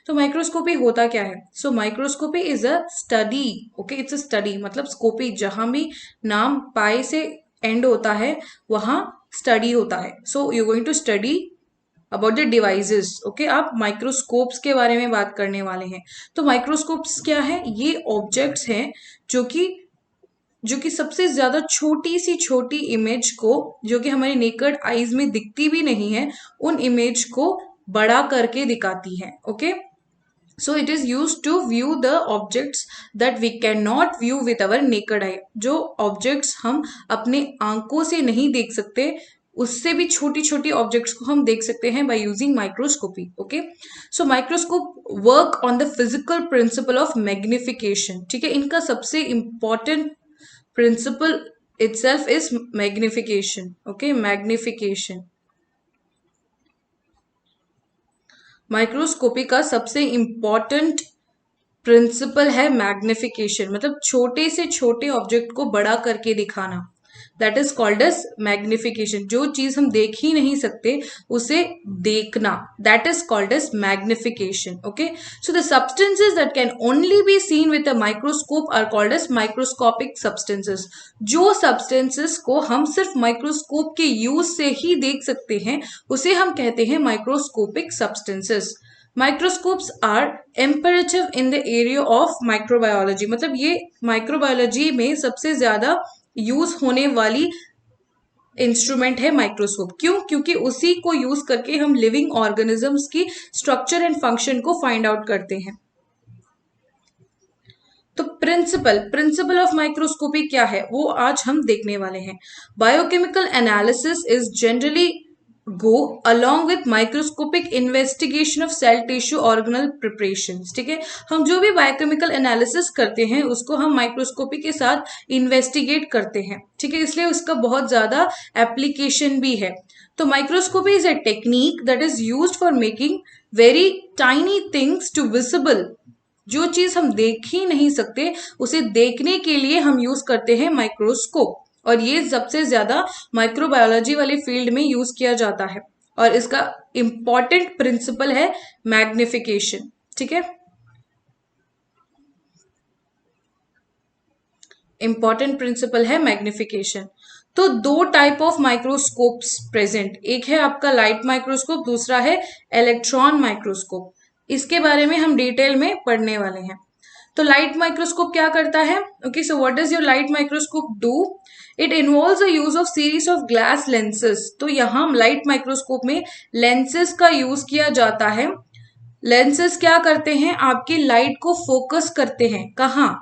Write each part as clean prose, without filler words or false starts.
तो माइक्रोस्कोपी होता क्या है? So microscopy is a study, okay, it's a study, मतलब स्कोपी जहां भी नाम पाई से एंड होता है वहां स्टडी होता है. So you going to study about the devices. Okay, आप माइक्रोस्कोप्स के बारे में बात करने वाले हैं. तो माइक्रोस्कोप्स क्या है? ये ऑब्जेक्ट्स हैं जो कि सबसे ज्यादा छोटी सी छोटी इमेज को, जो कि हमारी नेकेड आईज में दिखती भी नहीं है, उन इमेज को बड़ा करके दिखाती है. Okay, so it is use to view the objects that we can not view with our naked eye. जो ऑब्जेक्ट्स हम अपने आंखों से नहीं देख सकते, उससे भी छोटी छोटी ऑब्जेक्ट्स को हम देख सकते हैं by using microscopy. Okay, so microscope work on the physical principle of magnification. ठीक है, इनका सबसे important principle itself is magnification. Okay, magnification. Microscopy का सबसे इंपॉर्टेंट प्रिंसिपल है मैग्निफिकेशन, मतलब छोटे से छोटे ऑब्जेक्ट को बड़ा करके दिखाना. That is called as magnification. जो चीज हम देख ही नहीं सकते उसे देखना, that is called as magnification. Okay, so the substances that can only be seen with a microscope are called as microscopic substances. जो सब्सटेंसेस को हम सिर्फ माइक्रोस्कोप के यूज से ही देख सकते हैं उसे हम कहते हैं microscopic substances. Microscopes are imperative in the area of microbiology. मतलब ये माइक्रोबायोलॉजी में सबसे ज्यादा यूज होने वाली इंस्ट्रूमेंट है माइक्रोस्कोप. क्यों? क्योंकि उसी को यूज करके हम लिविंग ऑर्गेनिजम्स की स्ट्रक्चर एंड फंक्शन को फाइंड आउट करते हैं. तो प्रिंसिपल ऑफ माइक्रोस्कोपी क्या है वो आज हम देखने वाले हैं. Biochemical analysis is generally go along with microscopic investigation of cell tissue organelle preparations. ठीक है, हम जो भी बायोकेमिकल एनालिसिस करते हैं उसको हम माइक्रोस्कोपी के साथ इन्वेस्टिगेट करते हैं. ठीक है, इसलिए उसका बहुत ज्यादा एप्लीकेशन भी है. तो microscopy is a technique that is used for making very tiny things to visible. जो चीज हम देख ही नहीं सकते उसे देखने के लिए हम यूज करते हैं माइक्रोस्कोप. और ये सबसे ज्यादा माइक्रोबायोलॉजी वाले फील्ड में यूज किया जाता है. और इसका इंपॉर्टेंट प्रिंसिपल है मैग्निफिकेशन. ठीक है, इंपॉर्टेंट प्रिंसिपल है मैग्निफिकेशन. तो दो टाइप ऑफ माइक्रोस्कोप्स प्रेजेंट. एक है आपका लाइट माइक्रोस्कोप, दूसरा है इलेक्ट्रॉन माइक्रोस्कोप. इसके बारे में हम डिटेल में पढ़ने वाले हैं. तो लाइट माइक्रोस्कोप क्या करता है? Okay, so what does your light microscope do? It involves the use of series of glass lenses. तो यहाँ लाइट माइक्रोस्कोप में लेंसेज का यूज किया जाता है. लेंसेज क्या करते हैं? आपकी लाइट को फोकस करते हैं. कहाँ?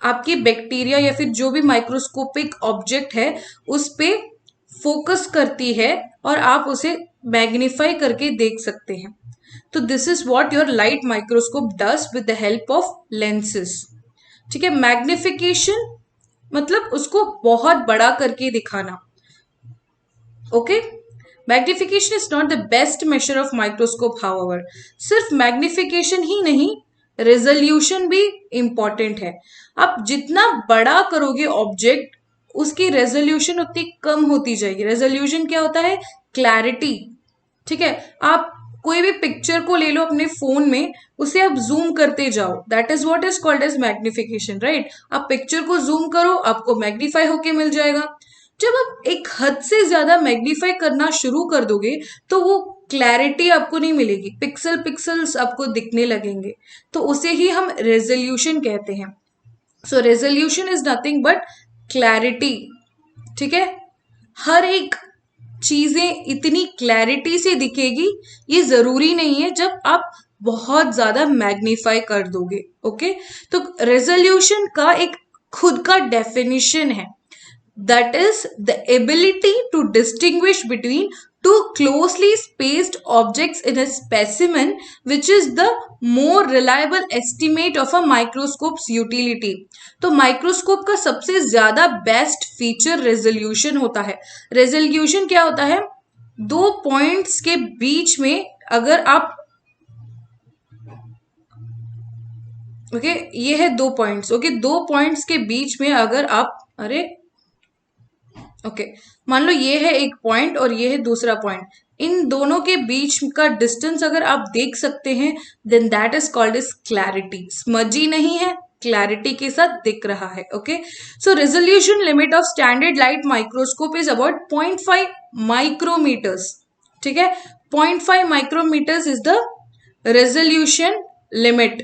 आपकी बैक्टीरिया या फिर जो भी माइक्रोस्कोपिक ऑब्जेक्ट है उस पे फोकस करती है और आप उसे मैग्नीफाई करके देख सकते हैं. तो this is what your light microscope does with the help of lenses. ठीक है, मैग्निफिकेशन मतलब उसको बहुत बड़ा करके दिखाना. Okay, magnification is not the best measure of microscope. However, सिर्फ मैग्निफिकेशन ही नहीं, रेजोल्यूशन भी इंपॉर्टेंट है. आप जितना बड़ा करोगे ऑब्जेक्ट उसकी रेजोल्यूशन उतनी कम होती जाएगी. रेजोल्यूशन क्या होता है? क्लैरिटी. ठीक है, आप कोई भी पिक्चर को ले लो अपने फोन में, उसे आप जूम करते जाओ, that is what is called as magnification. Right, आप पिक्चर को जूम करो, आपको मैग्नीफाई होके मिल जाएगा. जब आप एक हद से ज्यादा मैग्नीफाई करना शुरू कर दोगे तो वो क्लैरिटी आपको नहीं मिलेगी, पिक्सल्स आपको दिखने लगेंगे. तो उसे ही हम रेजोल्यूशन कहते हैं. So resolution is nothing but clarity. ठीक है, हर एक चीजें इतनी क्लैरिटी से दिखेगी ये जरूरी नहीं है जब आप बहुत ज्यादा मैग्नीफाई कर दोगे. ओके, तो रेजोल्यूशन का एक खुद का डेफिनेशन है. That is the ability to distinguish between two closely spaced objects in a specimen, which is the more reliable estimate of a microscope's utility. तो माइक्रोस्कोप का सबसे ज्यादा बेस्ट फीचर रेजोल्यूशन होता है. रेजोल्यूशन क्या होता है? दो पॉइंट्स के बीच में अगर आप ओके ये है दो पॉइंट्स. ओके, दो पॉइंट्स के बीच में अगर आप ओके मान लो ये है एक पॉइंट और ये है दूसरा पॉइंट, इन दोनों के बीच का डिस्टेंस अगर आप देख सकते हैं then that is called as clarity. Smudgy नहीं है, क्लैरिटी के साथ दिख रहा है। Okay so resolution limit of standard light microscope is about 0.5 micrometers. ठीक है, 0.5 micrometers is the resolution limit.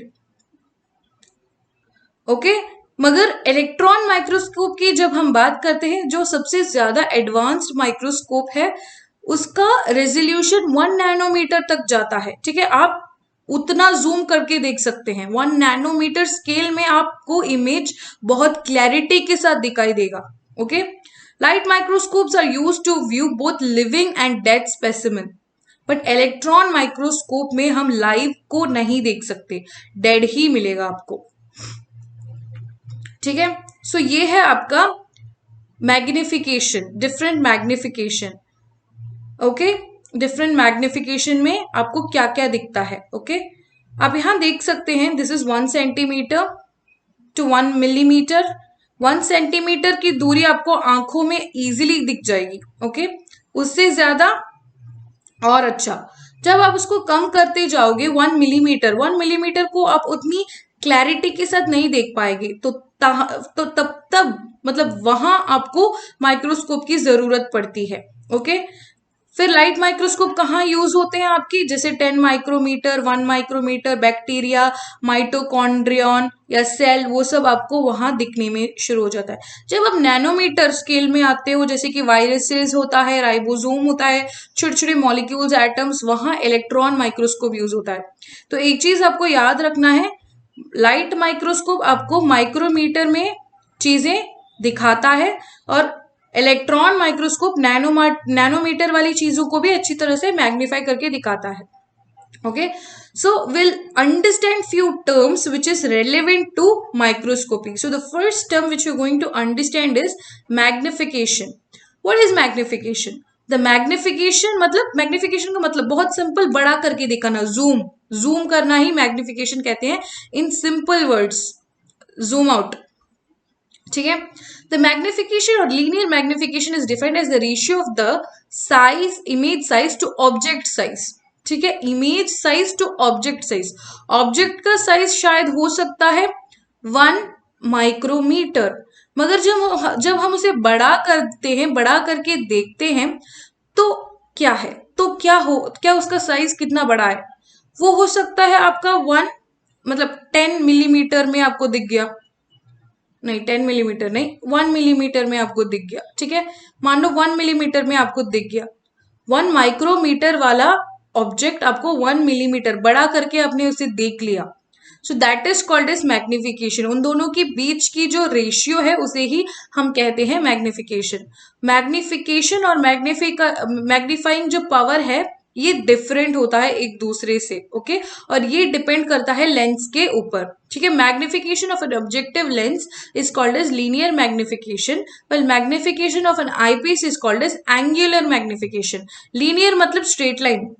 Okay मगर इलेक्ट्रॉन माइक्रोस्कोप की जब हम बात करते हैं, जो सबसे ज्यादा एडवांस्ड माइक्रोस्कोप है, उसका रेजोल्यूशन 1 नैनोमीटर तक जाता है। ठीक है, आप उतना जूम करके देख सकते हैं, 1 नैनोमीटर स्केल में आपको इमेज बहुत क्लैरिटी के साथ दिखाई देगा। Okay light microscopes are used to view both living and dead specimen, but electron microscope में हम लाइव को नहीं देख सकते, डेड ही मिलेगा आपको। ठीक है, सो ये है आपका magnification, different magnification. Okay different magnification में आपको क्या क्या दिखता है। ओके आप यहां देख सकते हैं, this is 1 centimetre to 1 millimetre. 1 centimetre की दूरी आपको आंखों में इजीली दिख जाएगी। ओके उससे ज्यादा और अच्छा, जब आप उसको कम करते जाओगे 1 मिलीमीटर, 1 मिलीमीटर को आप उतनी क्लैरिटी के साथ नहीं देख पाएंगे, तो तब मतलब वहां आपको माइक्रोस्कोप की जरूरत पड़ती है। ओके फिर लाइट माइक्रोस्कोप कहाँ यूज होते हैं आपकी, जैसे 10 माइक्रोमीटर, 1 माइक्रोमीटर, बैक्टीरिया, माइटोकॉन्ड्रियन या सेल, वो सब आपको वहां दिखने में शुरू हो जाता है। जब आप नैनोमीटर स्केल में आते हो, जैसे कि वायरसेस होता है, राइबोसोम होता है, छोटे छोटे मॉलिक्यूल्स, एटम्स, वहां इलेक्ट्रॉन माइक्रोस्कोप यूज होता है। तो एक चीज आपको याद रखना है, लाइट माइक्रोस्कोप आपको माइक्रोमीटर में चीजें दिखाता है और इलेक्ट्रॉन माइक्रोस्कोप नैनोमीटर वाली चीजों को भी अच्छी तरह से मैग्नीफाई करके दिखाता है। Okay so will understand few terms which is relevant to microscopy. So the first term which you are going to understand is magnification. What is magnification? The magnification मतलब, मैग्निफिकेशन का मतलब बहुत सिंपल, बड़ा करके दिखाना, जूम, जूम करना ही magnification कहते हैं। In simple words, zoom out. ठीक है, द मैग्निफिकेशन और linear magnification is defined as the ratio of the size, image size to object size. ठीक है, image size to object size. Object का size शायद हो सकता है 1 माइक्रोमीटर, मगर जब हम उसे बड़ा करते हैं, बड़ा करके देखते हैं, तो क्या है, तो क्या उसका साइज कितना बड़ा है? वो हो सकता है आपका 1 मतलब 10 मिलीमीटर में आपको दिख गया, नहीं 10 मिलीमीटर नहीं, 1 मिलीमीटर में आपको दिख गया। ठीक है, मान लो 1 मिलीमीटर में आपको दिख गया। 1 माइक्रोमीटर वाला ऑब्जेक्ट आपको 1 मिलीमीटर बड़ा करके आपने उसे देख लिया। So that is called as magnification. उन दोनों के बीच की जो रेशियो है उसे ही हम कहते हैं मैग्निफिकेशन। मैग्निफिकेशन और मैग्निफाइंग जो पावर है ये डिफरेंट होता है एक दूसरे से। ओके और ये डिपेंड करता है लेंस के ऊपर। ठीक है, magnification of an objective lens is called as linear magnification, while magnification of an eyepiece is called as angular magnification. Linear मतलब स्ट्रेट लाइन,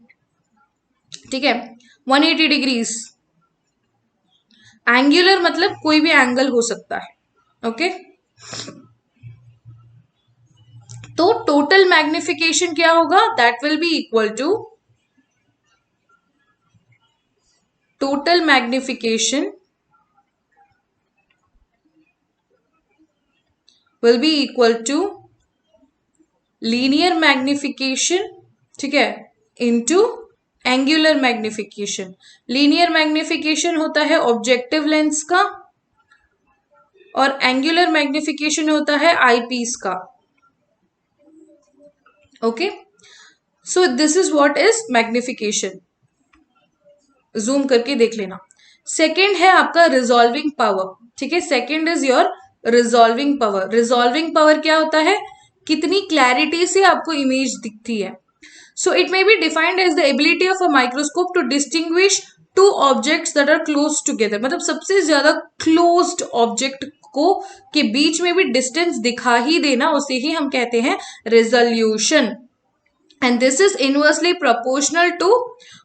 ठीक है, 180 डिग्रीज। एंगुलर मतलब कोई भी एंगल हो सकता है। ओके तो टोटल मैग्निफिकेशन क्या होगा? That will be equal to, total magnification will be equal to linear magnification, ठीक है, into angular magnification. Linear magnification होता है ऑब्जेक्टिव लेंस का और एंगुलर मैग्निफिकेशन होता है आईपीस का। Okay so this is what is magnification. Zoom करके देख लेना। सेकेंड है आपका रिजॉल्विंग पावर। ठीक है, second is your resolving power. Resolving power क्या होता है? कितनी क्लैरिटी से आपको इमेज दिखती है। So it may be defined as the ability of a microscope to distinguish two objects that are close together. मतलब सबसे ज्यादा क्लोज्ड ऑब्जेक्ट को के बीच में भी डिस्टेंस दिखा ही देना, उसे ही हम कहते हैं resolution. And this is inversely proportional to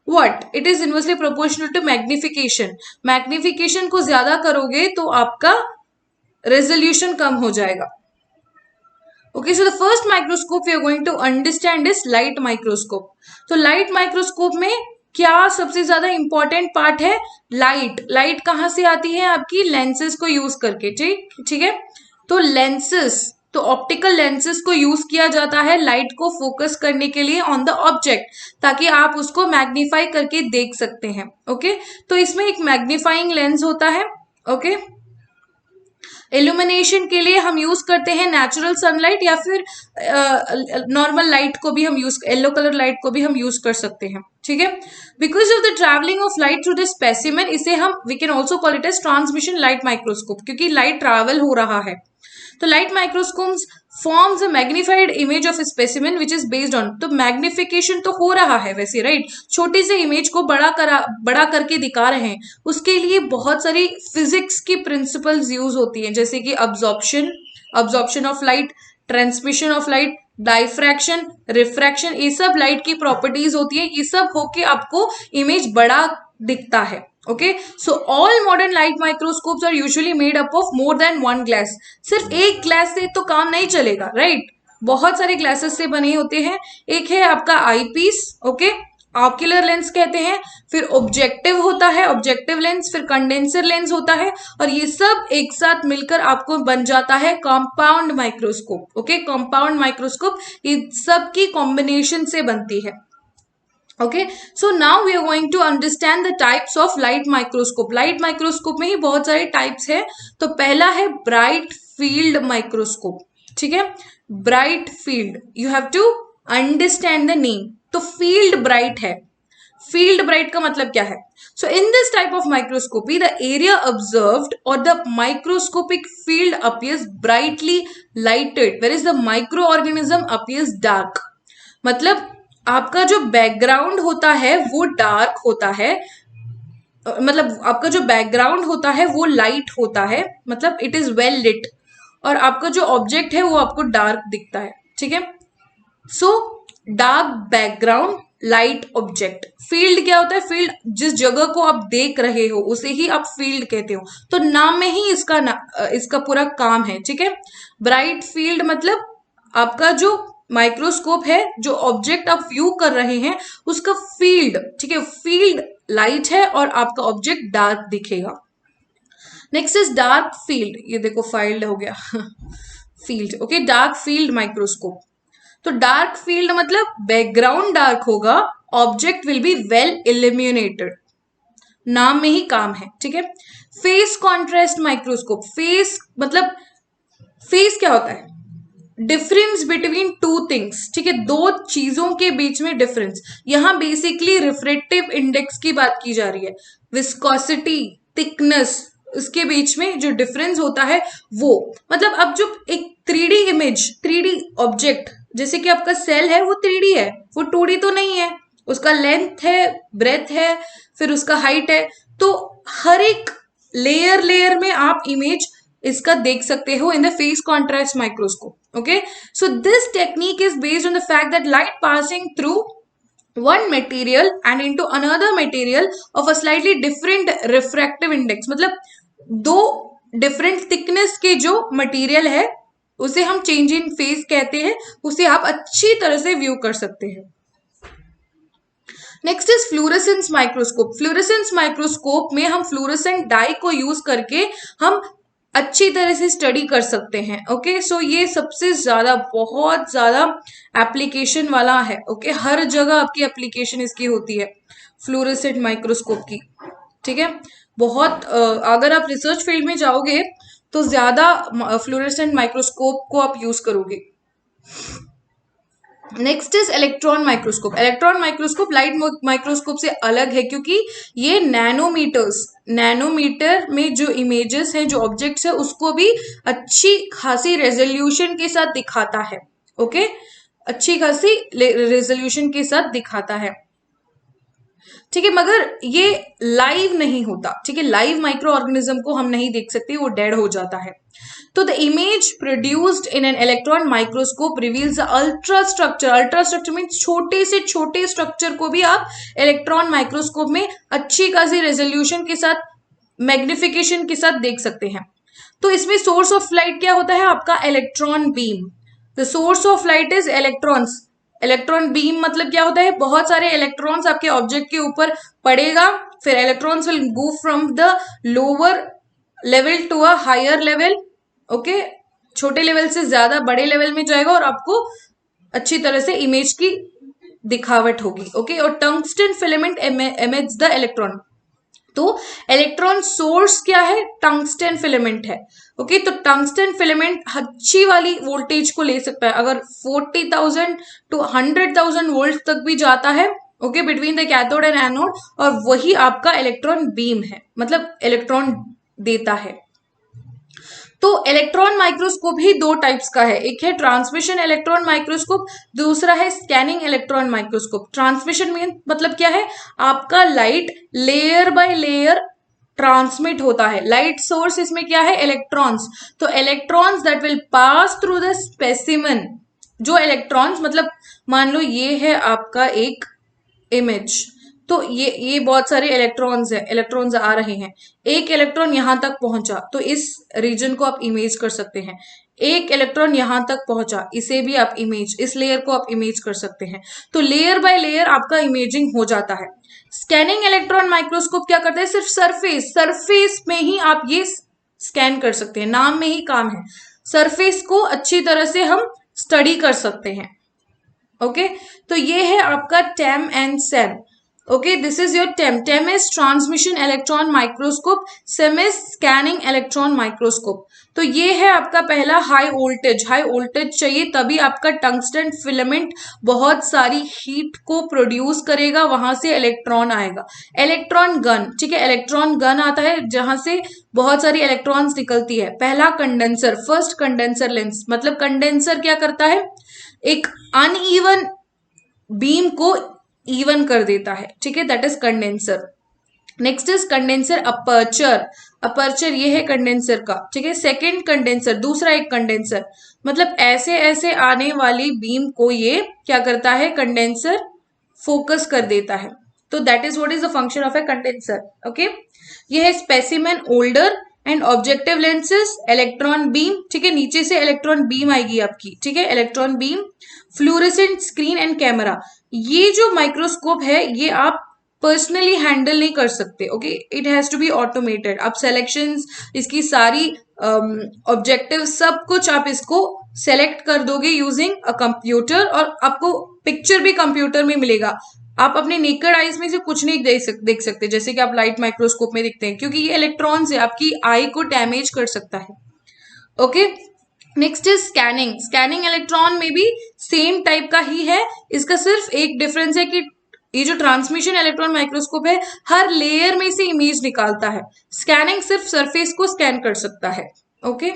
what? It is inversely proportional to magnification. Magnification को ज्यादा करोगे तो आपका रेजोल्यूशन कम हो जाएगा। Okay, so the first microscope we are going to understand is light microscope. तो light microscope में क्या सबसे ज्यादा इंपॉर्टेंट पार्ट है? लाइट कहाँ से आती है? आपकी लेंसेज को यूज करके, ठीक है। तो लेंसेज, तो ऑप्टिकल लेंसेज को यूज किया जाता है लाइट को फोकस करने के लिए ऑन द ऑब्जेक्ट, ताकि आप उसको मैग्नीफाई करके देख सकते हैं। ओके, तो इसमें एक मैग्नीफाइंग लेंस होता है। ओके, इल्यूमिनेशन के लिए हम यूज करते हैं नेचुरल सनलाइट या फिर नॉर्मल लाइट को भी हम यूज, येलो कलर लाइट को भी हम यूज कर सकते हैं, ठीक है। Because of the travelling of light through the specimen, इसे हम we can also call it as transmission light microscope, क्योंकि लाइट ट्रैवल हो रहा है। तो light microscopes forms a magnified image of specimen which is based on, तो magnification तो हो रहा है वैसे, राइट, छोटी सी इमेज को बड़ा करके दिखा रहे हैं, उसके लिए बहुत सारी फिजिक्स की प्रिंसिपल्स यूज होती हैं, जैसे कि absorption of light, transmission of light, diffraction, refraction, ये सब लाइट की प्रॉपर्टीज होती है। ये सब होके आपको इमेज बड़ा दिखता है। Okay, so all modern light microscopes are usually made up of more than one glass. सिर्फ एक ग्लास से तो काम नहीं चलेगा, राइट, बहुत सारे ग्लासेस से बने होते हैं। एक है आपका आई पीस, ओके, ऑक्यूलर लेंस कहते हैं, फिर ऑब्जेक्टिव होता है, ऑब्जेक्टिव लेंस, फिर कंडेंसर लेंस होता है, और ये सब एक साथ मिलकर आपको बन जाता है compound microscope. Okay, compound microscope ये सब की कॉम्बिनेशन से बनती है। Okay, so now we are going to understand the types of light microscope. Light microscope में ही बहुत सारे types है। तो पहला है bright field microscope, ठीक है, bright field, you have to understand the name. तो field bright है, field bright का मतलब क्या है? So in this type of microscopy, the area observed or the microscopic field appears brightly lighted, whereas the microorganism appears dark. मतलब आपका जो background होता है वो डार्क होता है, मतलब आपका जो बैकग्राउंड होता है वो लाइट होता है, मतलब इट इज वेल लिट, और आपका जो ऑब्जेक्ट है वो आपको डार्क दिखता है, ठीक है। So dark background, light object. Field क्या होता है? फील्ड जिस जगह को आप देख रहे हो उसे ही आप फील्ड कहते हो, तो नाम में ही इसका पूरा काम है, ठीक है। ब्राइट फील्ड मतलब आपका जो माइक्रोस्कोप है, जो ऑब्जेक्ट आप व्यू कर रहे हैं उसका फील्ड, ठीक है, फील्ड लाइट है और आपका ऑब्जेक्ट डार्क दिखेगा। नेक्स्ट इज डार्क फील्ड, ये देखो फाइल्ड हो गया field, okay, dark field microscope. तो डार्क फील्ड मतलब बैकग्राउंड डार्क होगा, object will be well illuminated, नाम में ही काम है, ठीक है। फेस कॉन्ट्रास्ट माइक्रोस्कोप, फेस मतलब फेस क्या होता है? डिफरेंस बिटवीन टू थिंग्स, ठीक है, दो चीजों के बीच में डिफरेंस। यहां बेसिकली रिफ्रैक्टिव इंडेक्स की बात की जा रही है, विस्कोसिटी, थिकनेस, इसके बीच में जो डिफरेंस होता है वो, मतलब अब जो एक 3D इमेज, 3D ऑब्जेक्ट, जैसे कि आपका सेल है वो 3D है, वो 2D तो नहीं है, उसका लेंथ है, ब्रेथ है, फिर उसका हाइट है, तो हर एक लेयर में आप इमेज इसका देख सकते हो in the face contrast microscope. Okay, so this technique is based on the fact that light passing through one material and into another material of a slightly different refractive index, मतलब दो different thickness के जो material है उसे हम change in face कहते हैं, उसे आप अच्छी तरह से व्यू कर सकते हैं। Next is fluorescence microscope. Fluorescence microscope में हम फ्लोरेसेंट डाई को यूज करके हम अच्छी तरह से स्टडी कर सकते हैं। ओके, सो ये सबसे ज्यादा, बहुत ज्यादा एप्लीकेशन वाला है। ओके, हर जगह आपकी एप्लीकेशन इसकी होती है फ्लोरेसेंट माइक्रोस्कोप की, ठीक है। बहुत अगर आप रिसर्च फील्ड में जाओगे तो ज्यादा फ्लोरेसेंट माइक्रोस्कोप को आप यूज करोगे। Next is electron microscope. Electron microscope light microscope से अलग है क्योंकि ये नैनोमीटर में जो इमेजेस हैं, जो ऑब्जेक्ट्स है, उसको भी अच्छी खासी रेजोल्यूशन के साथ दिखाता है। ओके, अच्छी खासी रेजोल्यूशन के साथ दिखाता है, ठीक है, मगर ये लाइव नहीं होता, ठीक है, लाइव माइक्रो ऑर्गेनिज्म को हम नहीं देख सकते, वो डेड हो जाता है। तो the image produced in an electron microscope reveals the ultra structure. Ultra structure means छोटे से छोटे स्ट्रक्चर को भी आप इलेक्ट्रॉन माइक्रोस्कोप में अच्छी खासी रेजोल्यूशन के साथ, मैग्निफिकेशन के साथ देख सकते हैं। तो इसमें सोर्स ऑफ लाइट क्या होता है? आपका electron beam. The source of light is electrons. Electron beam मतलब क्या होता है, बहुत सारे इलेक्ट्रॉन्स आपके ऑब्जेक्ट के ऊपर पड़ेगा, फिर electrons will move from the lower level to a higher level. Okay, छोटे लेवल से ज्यादा बड़े लेवल में जाएगा और आपको अच्छी तरह से इमेज की दिखावट होगी। ओके, और tungsten filament emits the electron. तो इलेक्ट्रॉन सोर्स क्या है, टंगस्टन फिलामेंट है। ओके, तो टंगस्टन फिलामेंट अच्छी वाली वोल्टेज को ले सकता है, अगर 40,000 टू 100,000 वोल्ट तक भी जाता है। Okay, between the cathode and anode, और वही आपका इलेक्ट्रॉन बीम है, मतलब इलेक्ट्रॉन देता है। तो इलेक्ट्रॉन माइक्रोस्कोप ही दो टाइप्स का है, एक है ट्रांसमिशन इलेक्ट्रॉन माइक्रोस्कोप, दूसरा है scanning electron microscope. Transmission mean मतलब क्या है, आपका light layer by layer transmit होता है। लाइट सोर्स इसमें क्या है, इलेक्ट्रॉन्स। तो electrons that will pass through the specimen, जो इलेक्ट्रॉन्स मतलब मान लो ये है आपका एक इमेज, तो ये बहुत सारे इलेक्ट्रॉन्स है, इलेक्ट्रॉन्स आ रहे हैं। एक इलेक्ट्रॉन यहां तक पहुंचा तो इस रीजन को आप इमेज कर सकते हैं। एक इलेक्ट्रॉन यहां तक पहुंचा, इसे भी आप इमेज, इस लेयर को आप इमेज कर सकते हैं। तो लेयर बाय लेयर आपका इमेजिंग हो जाता है। स्कैनिंग इलेक्ट्रॉन माइक्रोस्कोप क्या करता है, सिर्फ सरफेस में ही आप ये स्कैन कर सकते हैं, नाम में ही काम है। सरफेस को अच्छी तरह से हम स्टडी कर सकते हैं। ओके, तो ये है आपका TEM and SEM. Okay, this is your TEM. TEM is transmission electron microscope, SEM is scanning electron microscope. तो ये है आपका पहला हाई वोल्टेज। हाई वोल्टेज चाहिए तभी आपका टंगस्टन फिलामेंट बहुत सारी हीट को प्रोड्यूस करेगा, वहां से इलेक्ट्रॉन आएगा। इलेक्ट्रॉन गन, ठीक है, इलेक्ट्रॉन गन आता है जहां से बहुत सारी इलेक्ट्रॉन्स निकलती है। पहला कंडेंसर, फर्स्ट कंडेंसर लेंस, मतलब कंडेंसर क्या करता है, एक अनइवन बीम को इवन कर देता है, ठीक है, that is condenser. Next is condenser aperture. Aperture ये है कंडेंसर का, ठीक है। सेकंड कंडेंसर, दूसरा एक कंडेंसर, मतलब ऐसे ऐसे आने वाली बीम को ये क्या करता है, कंडेंसर फोकस कर देता है। तो that is what is the function of A condenser. Okay, ये है specimen holder and objective lenses, electron beam, ठीक है, नीचे से इलेक्ट्रॉन बीम आएगी आपकी, ठीक है, electron beam, fluorescent screen and camera. ये जो माइक्रोस्कोप है ये आप पर्सनली हैंडल नहीं कर सकते। Okay, it has to be automated. आप सेलेक्शंस, इसकी सारी ऑब्जेक्टिव सब कुछ आप इसको सेलेक्ट कर दोगे यूजिंग अ कंप्यूटर, और आपको पिक्चर भी कंप्यूटर में मिलेगा। आप अपने नेकेड आईज में से कुछ नहीं देख सकते जैसे कि आप लाइट माइक्रोस्कोप में दिखते हैं, क्योंकि ये इलेक्ट्रॉन्स है, आपकी आई को डैमेज कर सकता है। Okay, next is scanning. Scanning electron में भी सेम टाइप का ही है, इसका सिर्फ एक डिफरेंस है कि ये जो ट्रांसमिशन इलेक्ट्रॉन माइक्रोस्कोप है हर लेयर में से इमेज निकालता है, स्कैनिंग सिर्फ सरफेस को स्कैन कर सकता है। Okay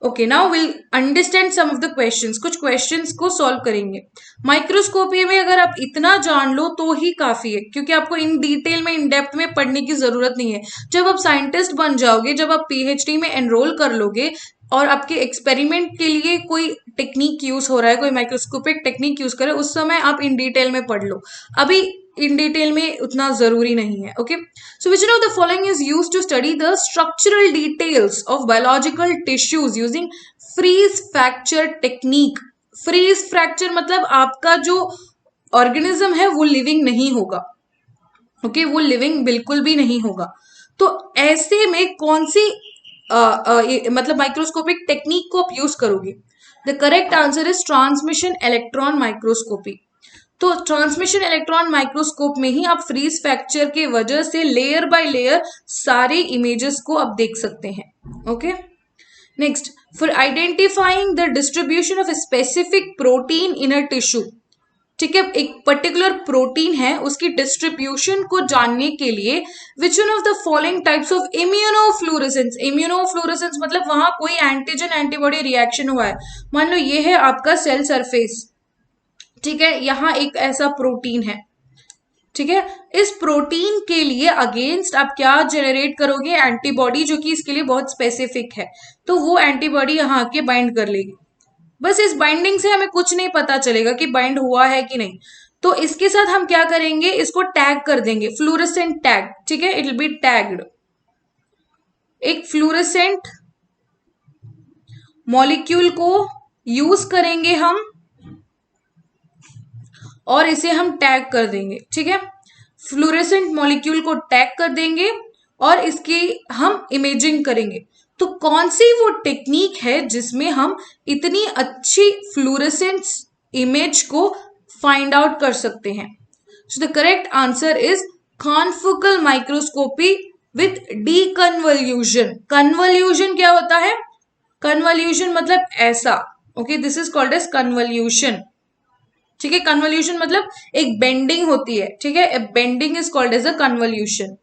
okay, now will understand some of the questions. कुछ क्वेश्चंस को सॉल्व करेंगे। माइक्रोस्कोपी में अगर आप इतना जान लो तो ही काफी है, क्योंकि आपको इन डिटेल में, इन डेप्थ में पढ़ने की जरूरत नहीं है। जब आप साइंटिस्ट बन जाओगे, जब आप पीएचडी में एनरोल कर लोगे और आपके एक्सपेरिमेंट के लिए कोई टेक्निक यूज हो रहा है, कोई माइक्रोस्कोपिक टेक्निक यूज करे, उस समय आप इन डिटेल में पढ़ लो। अभी इन डिटेल में उतना जरूरी नहीं है। Okay, so which of the following is used to study the structural details of biological tissues using freeze fracture technique. Freeze fracture मतलब आपका जो ऑर्गेनिज्म है वो लिविंग नहीं होगा। ओके, वो लिविंग बिल्कुल भी नहीं होगा। तो ऐसे में कौन सी मतलब माइक्रोस्कोपिक टेक्निक को आप यूज करोगे? The correct answer is transmission electron microscopy. तो ट्रांसमिशन इलेक्ट्रॉन माइक्रोस्कोप में ही आप फ्रीज फ्रैक्चर के वजह से लेयर बाय लेयर सारे इमेजेस को आप देख सकते हैं। Okay, next, for identifying the distribution of a specific protein in a tissue, ठीक है, एक पर्टिकुलर प्रोटीन है उसकी डिस्ट्रीब्यूशन को जानने के लिए which one of the following types of immunofluorescence. Immunofluorescence मतलब वहां कोई एंटीजन एंटीबॉडी रिएक्शन हुआ है। मान लो ये है आपका सेल सरफेस, ठीक है, यहां एक ऐसा प्रोटीन है, ठीक है, इस प्रोटीन के लिए अगेंस्ट आप क्या जनरेट करोगे? एंटीबॉडी, जो कि इसके लिए बहुत स्पेसिफिक है। तो वो एंटीबॉडी यहां आके बाइंड कर लेगी। बस इस बाइंडिंग से हमें कुछ नहीं पता चलेगा कि बाइंड हुआ है कि नहीं। तो इसके साथ हम क्या करेंगे, इसको टैग कर देंगे, फ्लूरेसेंट टैग, ठीक है, इट विल बी टैग्ड। एक फ्लूरेसेंट मॉलिक्यूल को यूज करेंगे हम और इसे हम टैग कर देंगे, ठीक है। फ्लोरेसेंट मॉलिक्यूल को टैग कर देंगे और इसकी हम इमेजिंग करेंगे। तो कौन सी वो टेक्निक है जिसमें हम इतनी अच्छी फ्लोरेसेंट इमेज को फाइंड आउट कर सकते हैं? So the correct answer is confocal microscopy with deconvolution. Convolution क्या होता है? कन्वल्यूशन मतलब ऐसा, okay, this is called as convolution, ठीक है। कन्वल्यूशन मतलब एक बेंडिंग होती है, ठीक है। Bending is called as a convolution.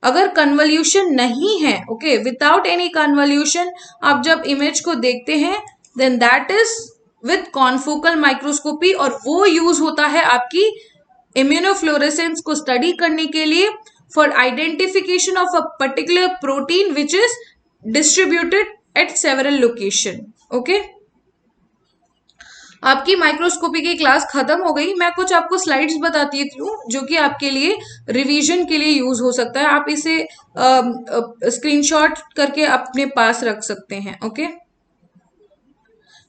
अगर कन्वल्यूशन नहीं है, ओके, विदाउट एनी कन्वल्यूशन आप जब इमेज को देखते हैं then that is with confocal microscopy, और वो यूज होता है आपकी इम्यूनोफ्लोरेसेंस को स्टडी करने के लिए for identification of a particular protein which is distributed eight several location, okay. आपकी माइक्रोस्कोपी की क्लास खत्म हो गई। मैं कुछ आपको स्लाइड्स बताती हूँ जो कि आपके लिए रिवीजन के लिए यूज हो सकता है। आप इसे स्क्रीनशॉट करके अपने पास रख सकते हैं, ओके।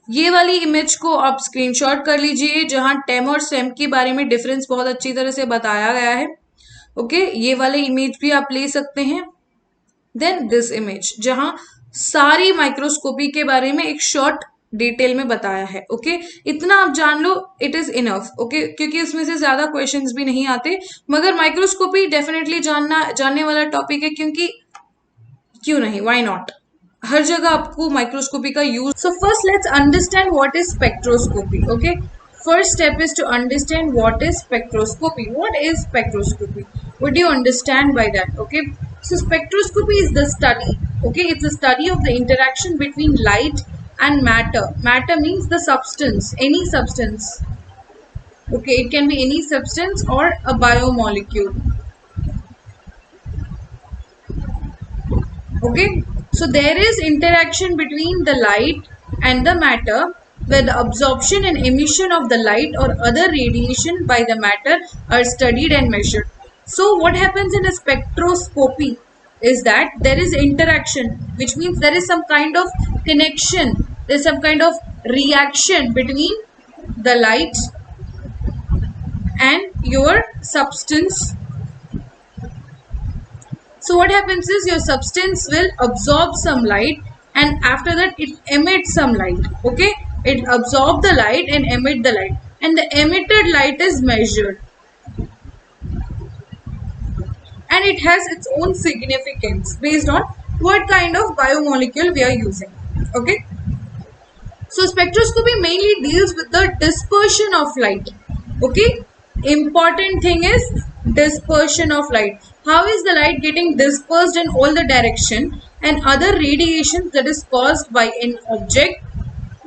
ये वाली इमेज को आप स्क्रीनशॉट कर लीजिए जहां टेम और सेम के बारे में डिफरेंस बहुत अच्छी तरह से बताया गया है, ओके। ये वाले इमेज भी आप ले सकते हैं। देन दिस इमेज जहां सारी माइक्रोस्कोपी के बारे में एक शॉर्ट डिटेल में बताया है, ओके। इतना आप जान लो, इट इज इनफ, ओके, क्योंकि उसमें से ज्यादा क्वेश्चंस भी नहीं आते। मगर माइक्रोस्कोपी डेफिनेटली जानने वाला टॉपिक है, क्योंकि क्यों नहीं, व्हाई नॉट, हर जगह आपको माइक्रोस्कोपी का use. So first let's understand what is spectroscopy, okay. First step is to understand what is spectroscopy. What is spectroscopy? What do you understand by that? Okay. So spectroscopy is the study. Okay. It's the study of the interaction between light and matter. Matter means the substance, any substance. Okay. It can be any substance or a biomolecule. Okay. So there is interaction between the light and the matter, where the absorption and emission of the light or other radiation by the matter are studied and measured. So what happens in a spectroscopy is that there is interaction, which means there is some kind of connection, there is some kind of reaction between the light and your substance. So what happens is your substance will absorb some light and after that it emits some light, okay. It absorbs the light and emit the light, and the emitted light is measured and it has its own significance based on what kind of biomolecule we are using, okay. So spectroscopy mainly deals with the dispersion of light, okay. Important thing is dispersion of light. How is the light getting dispersed in all the direction and other radiations that is caused by an object,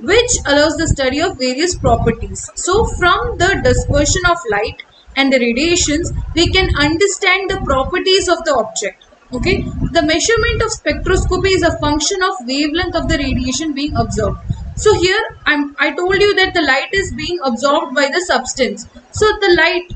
which allows the study of various properties. So from the dispersion of light and the radiations, we can understand the properties of the object, okay. The measurement of spectroscopy is a function of wavelength of the radiation being absorbed. So here I told you that the light is being absorbed by the substance. So the light,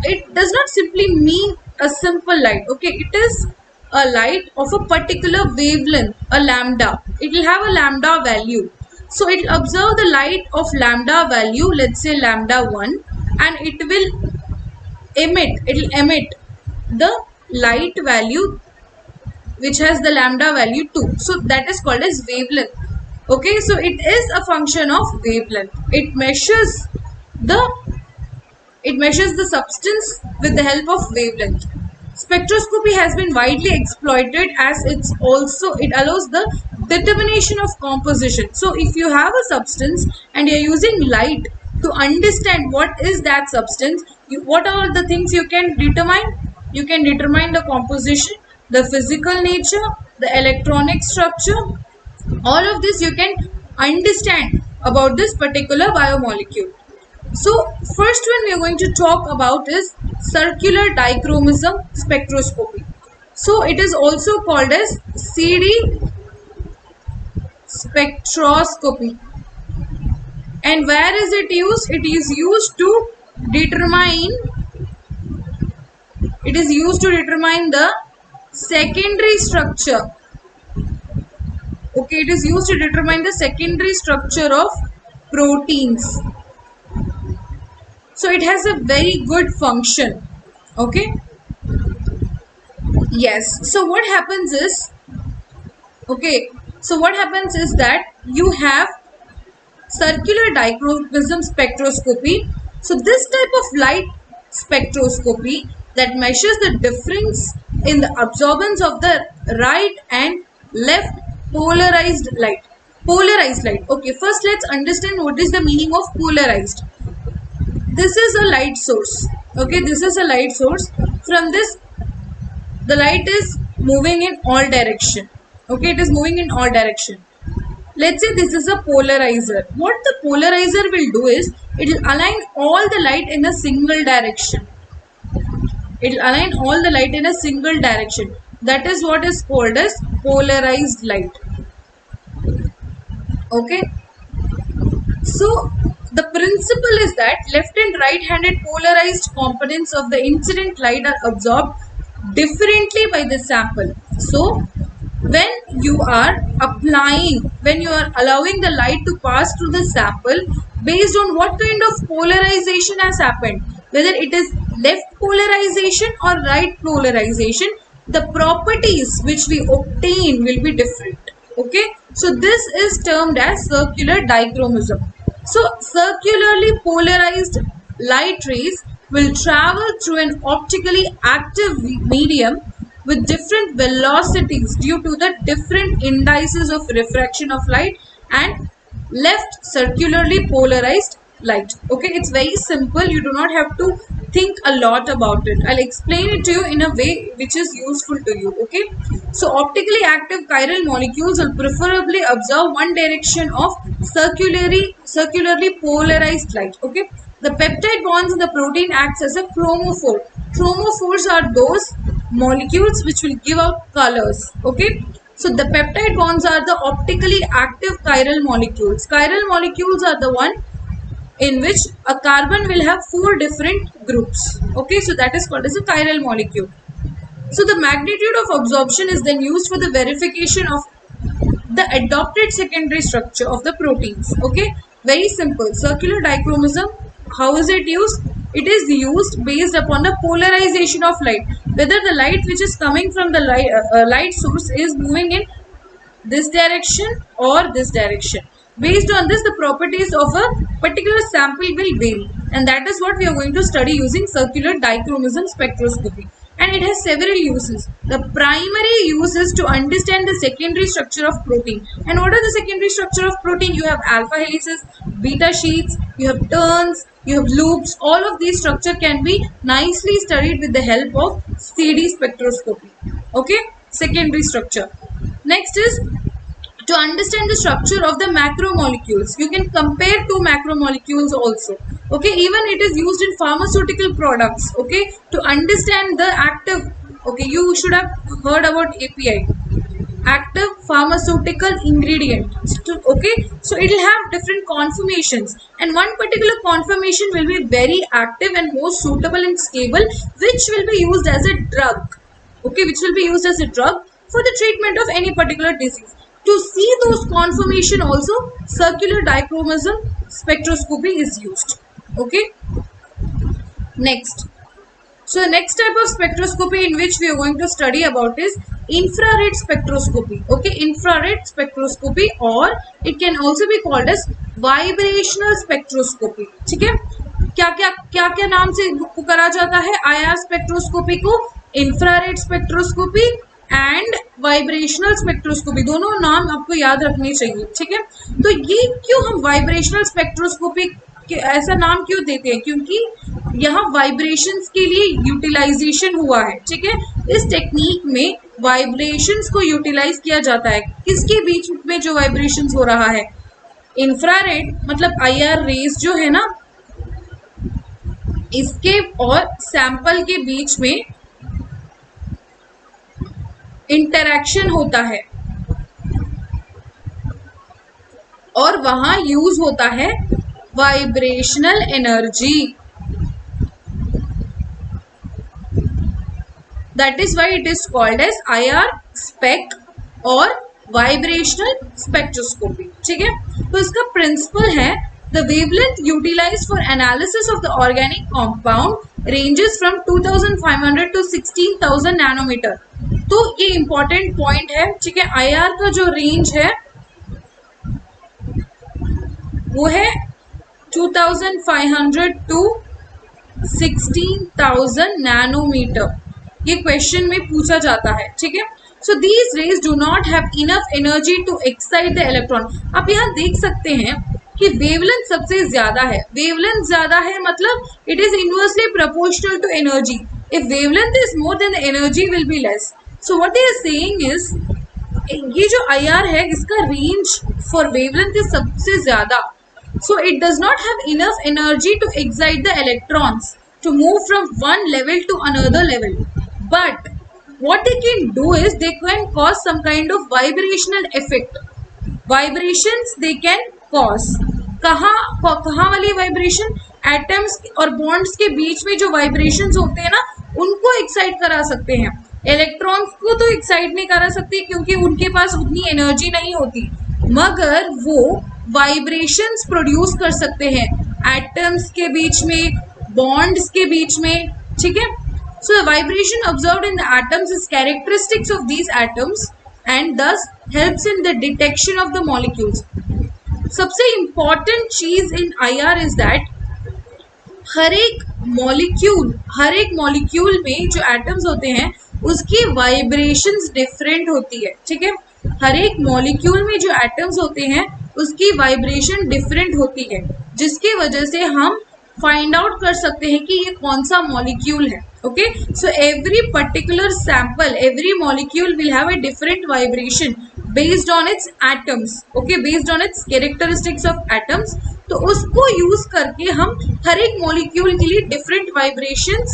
it does not simply mean a simple light, okay. It is a light of a particular wavelength, a lambda. It will have a lambda value. So it will observe the light of lambda value, let's say lambda 1, and it will emit the light value which has the lambda value 2. So that is called as wavelength, okay. So it is a function of wavelength. It measures the substance with the help of wavelength. Spectroscopy has been widely exploited as it allows the determination of composition. So if you have a substance and you are using light to understand what is that substance, what are the things you can determine? You can determine the composition, the physical nature, the electronic structure. All of this you can understand about this particular biomolecule. So first one we are going to talk about is circular dichromism spectroscopy. So it is also called as CD spectroscopy. And where is it used? It is used to determine the secondary structure. Okay, it is used to determine the secondary structure of proteins. So it has a very good function. Okay. Yes. So what happens is, that you have circular dichroism spectroscopy. So this type of light spectroscopy that measures the difference in the absorbance of the right and left polarized light. Okay, first let's understand what is the meaning of polarized. This is a light source. Okay, this is a light source. From this, the light is moving in all direction. Okay, it is moving in all direction. Let's say this is a polarizer. What the polarizer will do is, it will align all the light in a single direction. It will align all the light in a single direction. That is what is called as polarized light. Okay. So the principle is that left and right-handed polarized components of the incident light are absorbed differently by the sample. So when you are allowing the light to pass through the sample, based on what kind of polarization has happened, whether it is left polarization or right polarization, the properties which we obtain will be different. Okay, so this is termed as circular dichroism. So circularly polarized light rays will travel through an optically active medium with different velocities due to the different indices of refraction of light and left circularly polarized light. Okay, it's very simple. You do not have to think a lot about it. I'll explain it to you in a way which is useful to you. Okay, so optically active chiral molecules will preferably absorb one direction of circularly polarized light. Okay, the peptide bonds in the protein acts as a chromophore. Chromophores are those molecules which will give out colors. Okay, so the peptide bonds are the optically active chiral molecules. Chiral molecules are the one in which a carbon will have 4 different groups. Okay, so that is called as a chiral molecule. So the magnitude of absorption is then used for the verification of the adopted secondary structure of the proteins. Okay, very simple. Circular dichroism, how is it used? It is used based upon the polarization of light, whether the light which is coming from the light source is moving in this direction or this direction. Based on this, the properties of a particular sample will vary, and that is what we are going to study using circular dichroism spectroscopy. And it has several uses. The primary use is to understand the secondary structure of protein. And what are the secondary structure of protein? You have alpha helices, beta sheets, you have turns, you have loops. All of these structure can be nicely studied with the help of CD spectroscopy. Okay, secondary structure. Next is to understand the structure of the macromolecules. You can compare two macromolecules also. Okay, even it is used in pharmaceutical products. Okay, to understand the active. Okay, you should have heard about API, active pharmaceutical ingredient. Okay, so it will have different conformations, and one particular conformation will be very active and most suitable and stable, which will be used as a drug. Okay, which will be used as a drug for the treatment of any particular disease. To see those conformation also, circular dichroism spectroscopy is used. Okay. Next. So the next type of spectroscopy in which we are going to study about is infrared spectroscopy. Okay, infrared spectroscopy, or it can also be called as vibrational spectroscopy. ठीक है, क्या क्या नाम से पुकारा जाता है IR spectroscopy को? Infrared spectroscopy and vibrational spectroscopy, दोनों नाम आपको याद रखने चाहिए. ठीक है, तो ये क्यों हम वाइब्रेशनल स्पेक्ट्रोस्कोपी ऐसा नाम क्यों देते हैं? क्योंकि यहाँ वाइब्रेशंस के लिए यूटिलाइजेशन हुआ है. ठीक है, इस टेक्निक में वाइब्रेशंस को यूटिलाइज किया जाता है. किसके बीच में जो वाइब्रेशंस हो रहा है? इंफ्रारेड मतलब IR रेज जो है ना, इसके और सैंपल के बीच में इंटरैक्शन होता है और वहां यूज होता है vibrational energy. That is why it is called as IR spec और वाइब्रेशनल स्पेक्ट्रोस्कोपी. ठीक है, तो इसका प्रिंसिपल है The wavelength utilized for analysis of the organic compound ranges from 2500 to 16,000 nanometer. तो ये important point है, ठीक है। IR का जो range है वो है 2500 to 16,000 nanometer। ये क्वेश्चन में पूछा जाता है, ठीक है। So these rays do not have enough energy to excite the electron। आप यहाँ देख सकते हैं कि वेवलेंथ सबसे ज्यादा है। वेवलेंथ ज्यादा है मतलब it is inversely proportional to energy. If wavelength is more then energy will be less. So what he is saying is ये जो IR है इसका रेंज फॉर वेवलेंथ इज सबसे ज्यादा। So it does not have enough energy to excite the electrons to move from one level to another level, but what they can do is they can cause some kind of vibrational effect. Vibrations they can cause. कहाँ वाली vibration? Atoms और bonds के बीच में जो vibrations होते हैं ना उनको एक्साइट करा सकते हैं। इलेक्ट्रॉन्स को तो एक्साइट नहीं करा सकते क्योंकि उनके पास उतनी एनर्जी नहीं होती, मगर वो वाइब्रेशंस प्रोड्यूस कर सकते हैं एटम्स के बीच में, बॉन्ड्स के बीच में, ठीक है। So the vibration observed in the atoms is characteristics of these atoms and thus helps in the detection of the molecules. सबसे important चीज in IR is that हर एक मॉलिक्यूल में जो एटम्स होते हैं उसकी वाइब्रेशंस डिफरेंट होती है, ठीक है। हर एक मॉलिक्यूल में जो एटम्स होते हैं उसकी वाइब्रेशन डिफरेंट होती है, जिसकी वजह से हम फाइंड आउट कर सकते हैं कि ये कौन सा मॉलिक्यूल है। Okay, so every particular sample, every molecule will have a different vibration based on its atoms, okay, based on its characteristics of atoms। तो उसको यूज करके हम हर एक मॉलिक्यूल के लिए डिफरेंट वाइब्रेशंस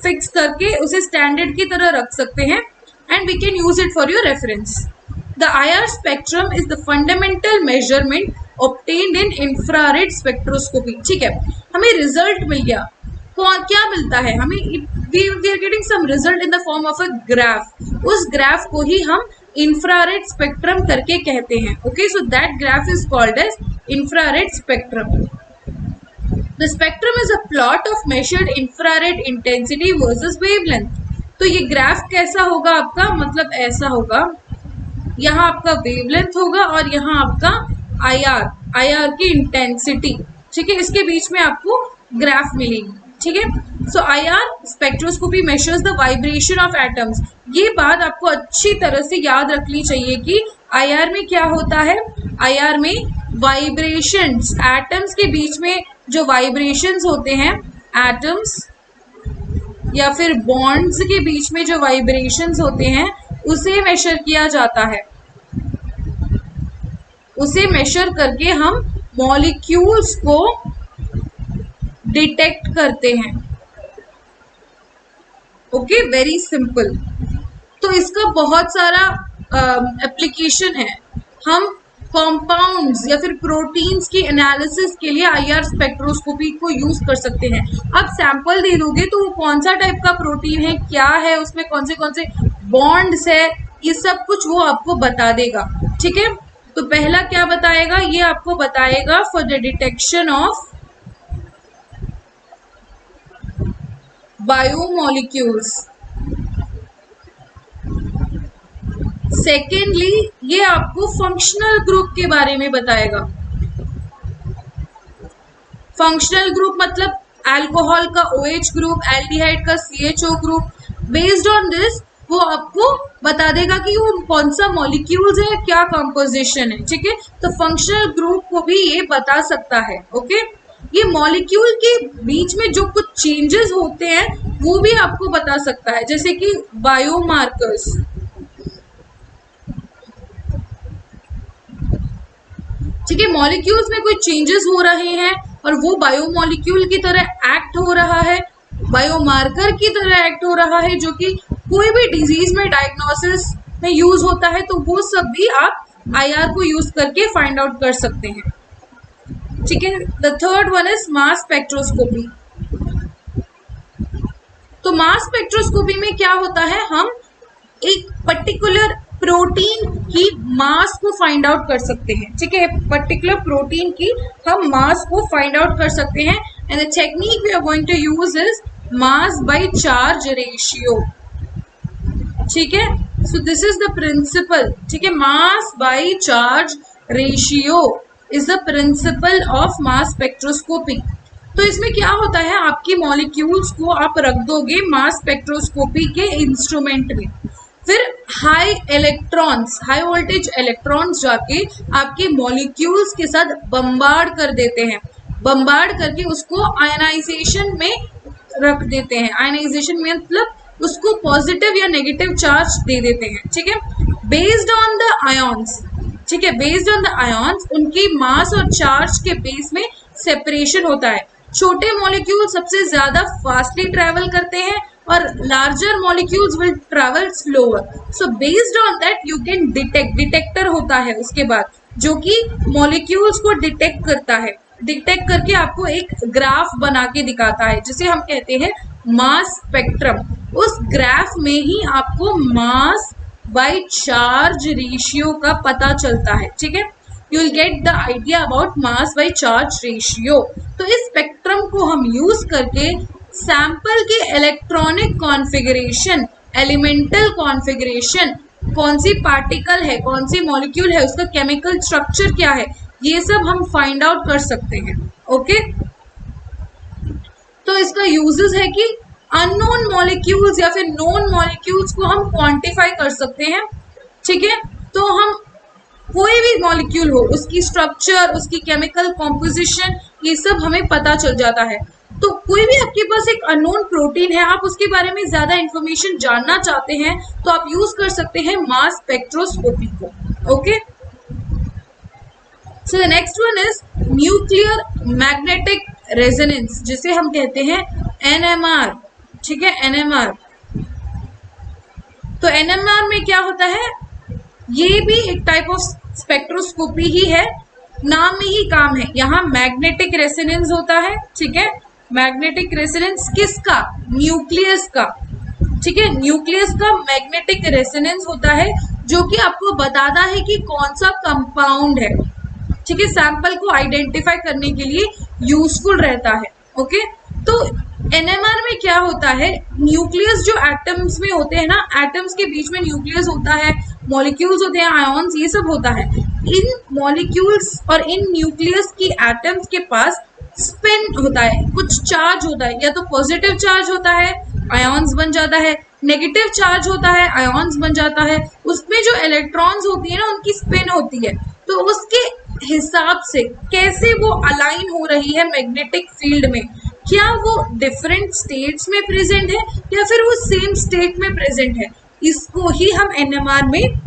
फिक्स करके उसे स्टैंडर्ड की तरह रख सकते हैं and we can use it for your reference। The IR spectrum is the fundamental measurement obtained in infrared spectroscopy। ठीक है, हमें रिजल्ट मिल गया। क्या मिलता है हमें? we are getting some result in the form of a graph। उस graph को ही हम इंफ्रारेड स्पेक्ट्रम करके कहते हैं। Okay, so that graph is called as infrared spectrum. The spectrum is a plot of measured infrared intensity versus wavelength. तो ये graph कैसा होगा आपका? मतलब ऐसा होगा, यहाँ आपका वेवलेंथ होगा और यहाँ आपका IR की इंटेंसिटी, ठीक है। इसके बीच में आपको ग्राफ मिलेगी, ठीक है। सो IR spectroscopy measures the vibration of atoms. ये बात आपको अच्छी तरह से याद रखनी चाहिए कि IR में क्या होता है। IR में वाइब्रेशंस, एटम्स के बीच में जो वाइब्रेशंस होते हैं, एटम्स या फिर बॉन्ड्स के बीच में जो वाइब्रेशंस होते हैं उसे मेजर किया जाता है। उसे मेजर करके हम मॉलिक्यूल्स को डिटेक्ट करते हैं। Okay, very simple. तो इसका बहुत सारा एप्लीकेशन है। हम कंपाउंड्स या फिर प्रोटीन्स की एनालिसिस के लिए IR स्पेक्ट्रोस्कोपी को यूज कर सकते हैं। आप सैंपल दे दोगे तो वो कौन सा टाइप का प्रोटीन है, क्या है, उसमें कौन से बॉन्ड्स है, ये सब कुछ वो आपको बता देगा, ठीक है। तो पहला क्या बताएगा? ये आपको बताएगा for the detection of biomolecules. Secondly, ये आपको फंक्शनल ग्रुप के बारे में बताएगा। फंक्शनल ग्रुप मतलब अल्कोहल का OH ग्रुप, एल्डिहाइड का CHO group. Based on this वो आपको बता देगा कि वो कौन सा मॉलिक्यूल्स है, क्या कंपोजिशन है, ठीक है। तो फंक्शनल ग्रुप को भी ये बता सकता है। ओके, ये मॉलिक्यूल के बीच में जो कुछ चेंजेस होते हैं वो भी आपको बता सकता है, जैसे कि बायोमार्कर्स। ठीक है, मॉलिक्यूल्स में कोई चेंजेस हो रहे हैं और वो बायोमॉलिक्यूल की तरह एक्ट हो रहा है, बायोमार्कर की तरह एक्ट हो रहा है, जो कि कोई भी डिजीज में डायग्नोसिस में यूज होता है। तो वो सब भी आप IR को यूज करके फाइंड आउट कर सकते हैं, ठीक है। The third one is mass spectroscopy. तो मास स्पेक्ट्रोस्कोपी में क्या होता है, हम एक पर्टिकुलर प्रोटीन की मास को फाइंड आउट कर सकते हैं, ठीक है, पर्टिकुलर प्रोटीन की हम मास को फाइंड आउट कर सकते हैं। And the technique we are going to use is mass by charge ratio, ठीक है। So this is the principle, ठीक है, mass by charge ratio is the principle of mass spectroscopy. तो इसमें क्या होता है, आपकी मॉलिक्यूल्स को आप रख दोगे मास स्पेक्ट्रोस्कोपी के इंस्ट्रूमेंट में, फिर high electrons, high voltage electrons जाके आपके मॉलिक्यूल्स के साथ बम्बार्ड कर देते हैं, बम्बार्ड करके उसको आयनाइजेशन में रख देते हैं। आयनाइजेशन में मतलब उसको पॉजिटिव या नेगेटिव चार्ज दे देते हैं, ठीक है, बेस्ड ऑन द आयॉन्स, ठीक है, बेस्ड ऑन द आयॉन्स उनकी मास और चार्ज के बेस में सेपरेशन होता है। छोटे मॉलिक्यूल सबसे ज्यादा फास्टली ट्रेवल करते हैं और larger molecules will travel slower. So based on that you can detect, detector होता है उसके बाद जो कि मॉलिक्यूल्स को डिटेक्ट करता है, डिटेक्ट करके आपको एक ग्राफ बना के दिखाता है जिसे हम कहते हैं मास स्पेक्ट्रम। उस ग्राफ में ही आपको मास बाय चार्ज रेशियो का पता चलता है, ठीक है, you will get the idea about mass by charge ratio. तो इस स्पेक्ट्रम को हम यूज करके सैंपल के इलेक्ट्रॉनिक कॉन्फ़िगरेशन, एलिमेंटल कॉन्फ़िगरेशन, कौन सी पार्टिकल है, कौन सी मॉलिक्यूल है, उसका केमिकल स्ट्रक्चर क्या है, ये सब हम फाइंड आउट कर सकते हैं। ओके, तो इसका यूजेस है कि अननोन मॉलिक्यूल्स या फिर नोन मॉलिक्यूल्स को हम क्वांटिफाई कर सकते हैं, ठीक है। तो हम कोई भी मॉलिक्यूल हो, उसकी स्ट्रक्चर, उसकी केमिकल कॉम्पोजिशन, ये सब हमें पता चल जाता है। तो कोई भी आपके पास एक अननोन प्रोटीन है, आप उसके बारे में ज्यादा इंफॉर्मेशन जानना चाहते हैं तो आप यूज कर सकते हैं मास स्पेक्ट्रोस्कोपी को। Okay, so the next one is nuclear magnetic resonance, जिसे हम कहते हैं एनएमआर, ठीक है, एनएमआर। तो एनएमआर में क्या होता है, ये भी एक टाइप ऑफ स्पेक्ट्रोस्कोपी ही है, नाम में ही काम है। यहाँ मैग्नेटिक रेजोनेंस होता है, ठीक है, मैग्नेटिक रेजोनेंस किसका, न्यूक्लियस का, ठीक है, न्यूक्लियस का मैग्नेटिक रेजोनेंस होता है जो कि आपको बताता है कि कौन सा कंपाउंड है, ठीक है, सैंपल को आइडेंटिफाई करने के लिए यूजफुल रहता है। ओके, तो एनएमआर में क्या होता है, न्यूक्लियस जो एटम्स में होते हैं ना, एटम्स के बीच में न्यूक्लियस होता है, मॉलिक्यूल्स होते हैं, आयॉन्स, ये सब होता है। इन मॉलिक्यूल्स और इन न्यूक्लियस की एटम्स के पास स्पिन होता है, कुछ चार्ज होता है, या तो पॉजिटिव चार्ज होता है, आयॉन्स बन जाता है, नेगेटिव चार्ज होता है, आयॉन्स बन जाता है। उसमें जो इलेक्ट्रॉन्स होती है ना, उनकी स्पिन होती है, तो उसके हिसाब से कैसे वो अलाइन हो रही है मैग्नेटिक फील्ड में, क्या वो डिफरेंट स्टेट्स में प्रेजेंट है या फिर वो सेम स्टेट में प्रेजेंट है, इसको ही हम एनएमआर में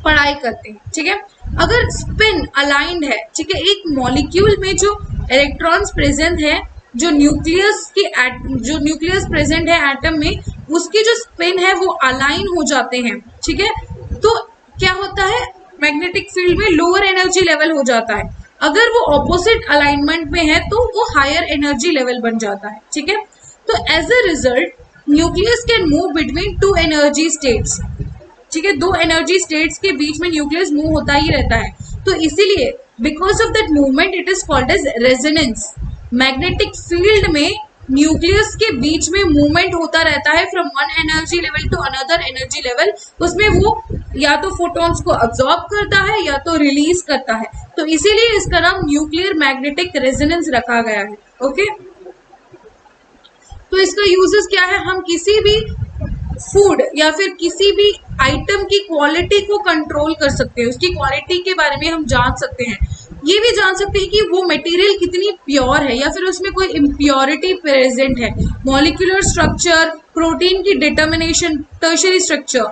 पढ़ाई करते हैं, ठीक है। अगर स्पिन अलाइंड है, ठीक है, एक मॉलिक्यूल में जो इलेक्ट्रॉन्स प्रेजेंट है, जो न्यूक्लियस प्रेजेंट है एटम में, उसकी जो स्पिन है वो अलाइन हो जाते हैं, ठीक है, तो क्या होता है, मैग्नेटिक फील्ड में लोअर एनर्जी लेवल हो जाता है। अगर वो ऑपोजिट अलाइनमेंट में है तो वो हायर एनर्जी लेवल बन जाता है, ठीक है। तो as a result nucleus can move between two energy states, ठीक है, दो एनर्जी स्टेट्स के बीच में न्यूक्लियस मूव होता ही रहता है। तो इसीलिए because of that movement it is called as resonance. Magnetic field में न्यूक्लियस के बीच में मूवमेंट होता रहता है from one energy level to another energy level. उसमें वो या तो फोटॉन्स को अब्सॉर्ब करता है या तो रिलीज करता है, तो इसीलिए इसका नाम न्यूक्लियर मैग्नेटिक रेजोनेंस रखा गया है। ओके, तो इसका यूजेस क्या है, हम किसी भी फूड या फिर किसी भी आइटम की क्वालिटी को कंट्रोल कर सकते हैं, उसकी क्वालिटी के बारे में हम जान सकते हैं, ये भी जान सकते हैं कि वो मटेरियल कितनी प्योर है या फिर उसमें कोई इम्प्योरिटी प्रेजेंट है। मॉलिक्यूलर स्ट्रक्चर, प्रोटीन की डिटर्मिनेशन, टर्शियरी स्ट्रक्चर,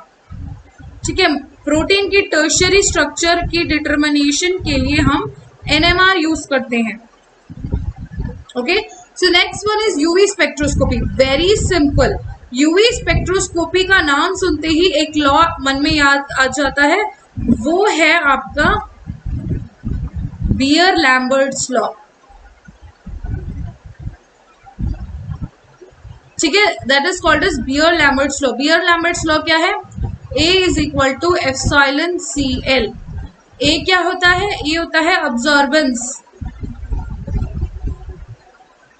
ठीक है, प्रोटीन की टर्शियरी स्ट्रक्चर की डिटर्मिनेशन के लिए हम एनएमआर यूज करते हैं। Okay, so next one is UV spectroscopy. Very simple, UV spectroscopy का नाम सुनते ही एक लॉ मन में याद आ जाता है, वो है आपका बियर-लैम्बर्ट्स लॉ, ठीक है, that is called as Beer Lambert's law. Beer Lambert's law क्या है, A is equal to epsilon Cl। A क्या होता है? ये होता है अब्जॉर्बेंस,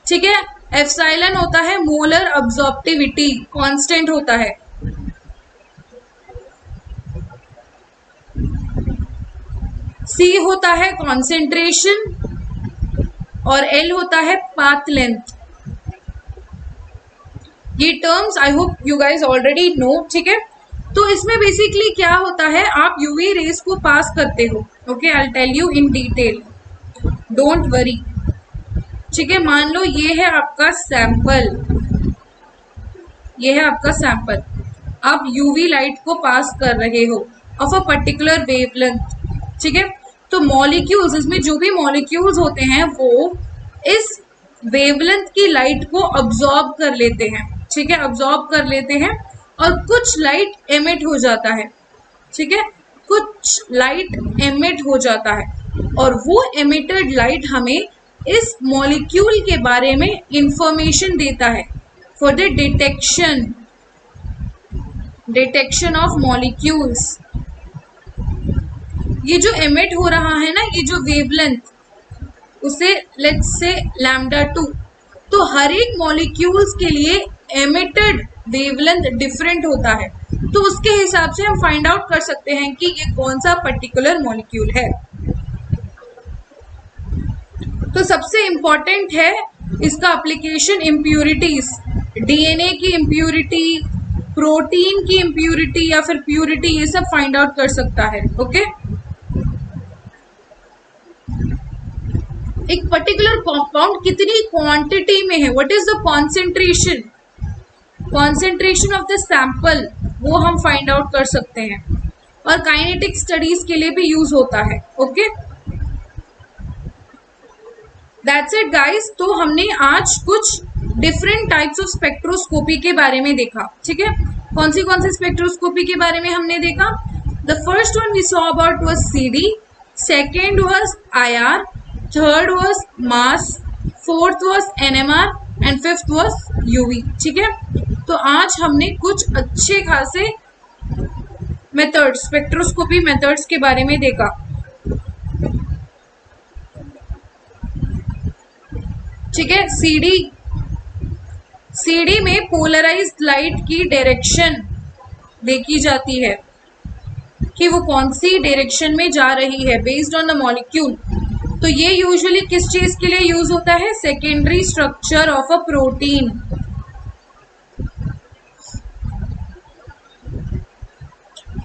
ठीक है। एप्सिलॉन होता है मोलर अब्जॉर्प्टिविटी, कांस्टेंट होता है। सी होता है कॉन्सेंट्रेशन और एल होता है पाथ लेंथ। ये terms I hope you guys already know, ठीक है। तो इसमें बेसिकली क्या होता है, आप यूवी रेस को पास करते हो, okay, I tell you in detail, don't worry, ठीक है। मान लो ये है आपका सैंपल, ये है आपका सैंपल, आप यूवी लाइट को पास कर रहे हो ऑफ अ पर्टिकुलर वेवलेंथ, ठीक है। तो मॉलिक्यूल्स, इसमें जो भी मॉलिक्यूल्स होते हैं वो इस वेवलेंथ की लाइट को अब्सॉर्ब कर लेते हैं, ठीक है, अब्सॉर्ब कर लेते हैं और कुछ लाइट एमिट हो जाता है, ठीक है, कुछ लाइट एमिट हो जाता है और वो एमिटेड लाइट हमें इस मॉलिक्यूल के बारे में इंफॉर्मेशन देता है for the detection of molecules. ये जो एमिट हो रहा है ना, ये जो वेवलेंथ, उसे लेट्स से λ2, तो हर एक मॉलिक्यूल्स के लिए एमिटेड वेवलेंथ डिफरेंट होता है, तो उसके हिसाब से हम फाइंड आउट कर सकते हैं कि ये कौन सा पर्टिकुलर मॉलिक्यूल है। तो सबसे इंपॉर्टेंट है इसका एप्लीकेशन इम्प्यूरिटीज, डीएनए की इम्प्यूरिटी, प्रोटीन की इम्प्यूरिटी या फिर प्यूरिटी, ये सब फाइंड आउट कर सकता है, ओके। एक पर्टिकुलर कंपाउंड कितनी क्वांटिटी में है, what is the concentration, concentration of the sample, वो हम फाइंड आउट कर सकते हैं और काइनेटिक स्टडीज के लिए भी यूज होता है, ओके। That's it guys. तो हमने आज कुछ डिफरेंट टाइप्स ऑफ स्पेक्ट्रोस्कोपी के बारे में देखा, ठीक है। कौन सी स्पेक्ट्रोस्कोपी के बारे में हमने देखा? The first one we saw about was CD, second was IR, third was mass, fourth was NMR and fifth was UV, ठीक है। तो आज हमने कुछ अच्छे खासे मेथड्स, स्पेक्ट्रोस्कोपी मेथड्स के बारे में देखा, ठीक है। सीडी में पोलराइज्ड लाइट की डायरेक्शन देखी जाती है कि वो कौन सी डायरेक्शन में जा रही है बेस्ड ऑन द मॉलिक्यूल। तो ये यूजुअली किस चीज के लिए यूज होता है? Secondary structure of a protein,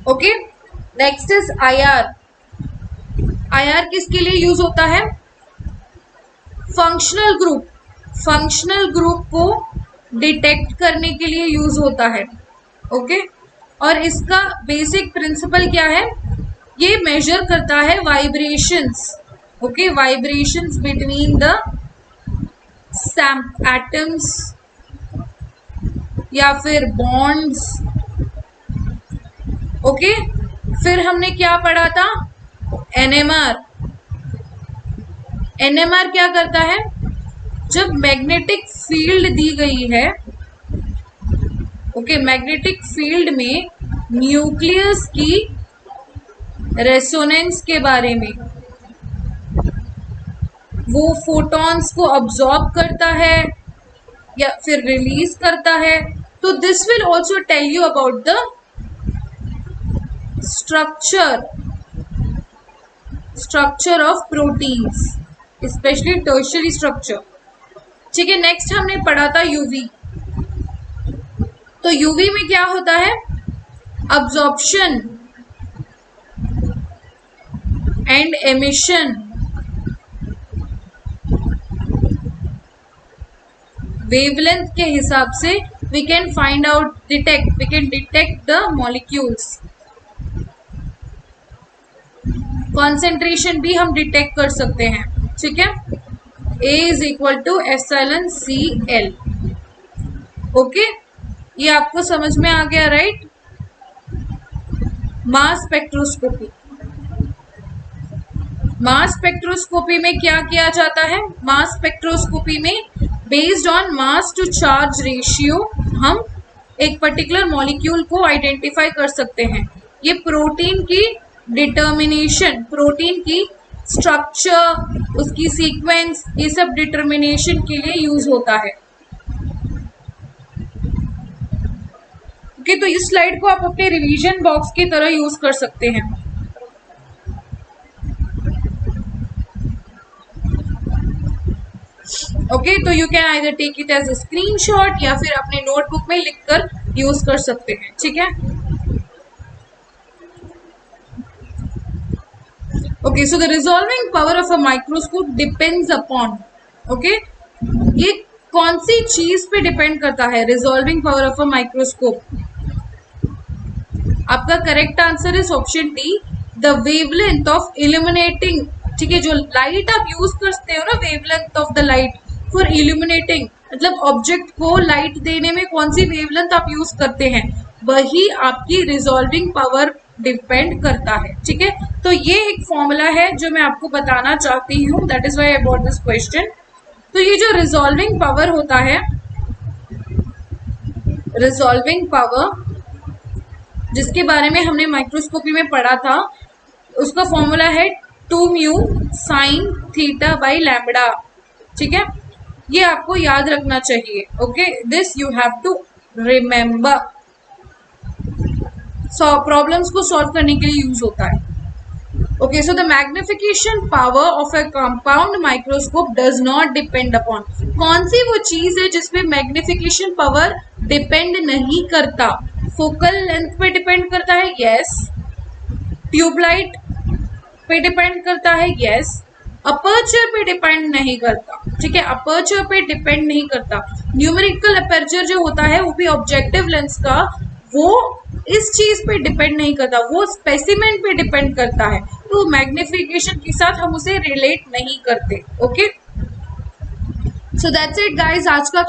okay. Next is IR। IR किसके लिए यूज होता है? फंक्शनल ग्रुप को डिटेक्ट करने के लिए यूज होता है, ओके। और इसका बेसिक प्रिंसिपल क्या है? ये मेजर करता है vibrations, okay, vibrations between the atoms या फिर बॉन्ड्स, ओके। फिर हमने क्या पढ़ा था? NMR। NMR क्या करता है? जब मैग्नेटिक फील्ड दी गई है, ओके, मैग्नेटिक फील्ड में न्यूक्लियस की रेजोनेंस के बारे में, वो फोटॉन्स को अब्सॉर्ब करता है या फिर रिलीज करता है। तो this will also tell you about the structure of proteins, specially tertiary structure, ठीक है। नेक्स्ट हमने पढ़ा था यूवी। तो यूवी में क्या होता है? अब्जॉर्प्शन एंड एमिशन, वेवलेंथ के हिसाब से we can find out, we can detect the molecules. Concentration भी हम डिटेक्ट कर सकते हैं, ठीक है। A is equal to epsilon Cl, okay. ये आपको समझ में आ गया, right? Mass spectroscopy, mass spectroscopy में क्या किया जाता है? मास स्पेक्ट्रोस्कोपी में based on mass to charge ratio हम एक पर्टिकुलर मॉलिक्यूल को आइडेंटिफाई कर सकते हैं। ये प्रोटीन की डिटर्मिनेशन, प्रोटीन की स्ट्रक्चर, उसकी सीक्वेंस, ये सब डिटर्मिनेशन के लिए यूज होता है। ओके, तो इस स्लाइड को आप अपने रिवीजन बॉक्स की तरह यूज कर सकते हैं। ओके, तो you can either take it as a screenshot या फिर अपने नोटबुक में लिखकर यूज कर सकते हैं। ठीक है, okay, so the resolving power of a microscope depends upon, okay, ये कौन सी चीज पे डिपेंड करता है? Resolving power of a microscope, आपका correct answer is option D, the wavelength of illuminating. ठीक है, जो लाइट आप यूज करते हो ना, wavelength of the light for illuminating, मतलब ऑब्जेक्ट को लाइट देने में कौन सी वेवलेंथ आप यूज करते हैं, वही आपकी रिजॉल्विंग पावर डिपेंड करता है। ठीक है, तो ये एक फॉर्मूला है जो मैं आपको बताना चाहती हूँ, that is why I bought this question. तो ये जो रिजॉल्विंग पावर होता है, रिजॉल्विंग पावर जिसके बारे में हमने माइक्रोस्कोपी में पढ़ा था, उसका फॉर्मूला है 2 mu sine theta by lambda. ठीक है, ये आपको याद रखना चाहिए। Okay, this you have to remember. Problems को सॉल्व करने के लिए यूज होता है। Okay, so the magnification power of a compound microscope does not depend upon, कौन सी वो चीज है जिसमें मैग्निफिकेशन पावर डिपेंड नहीं करता? फोकल लेंथ पे डिपेंड करता है, यस। ट्यूबलाइट पे डिपेंड करता है, यस। अपर्चर पे डिपेंड नहीं करता। ठीक है, अपर्चर पे डिपेंड नहीं करता। न्यूमेरिकल अपर्चर जो होता है वो भी ऑब्जेक्टिव लेंस का, वो इस चीज पे डिपेंड नहीं करता, वो स्पेसिमेन पे डिपेंड करता है। तो मैग्निफिकेशन के साथ हम उसे रिलेट नहीं करते। Okay, so that's it guys, आज का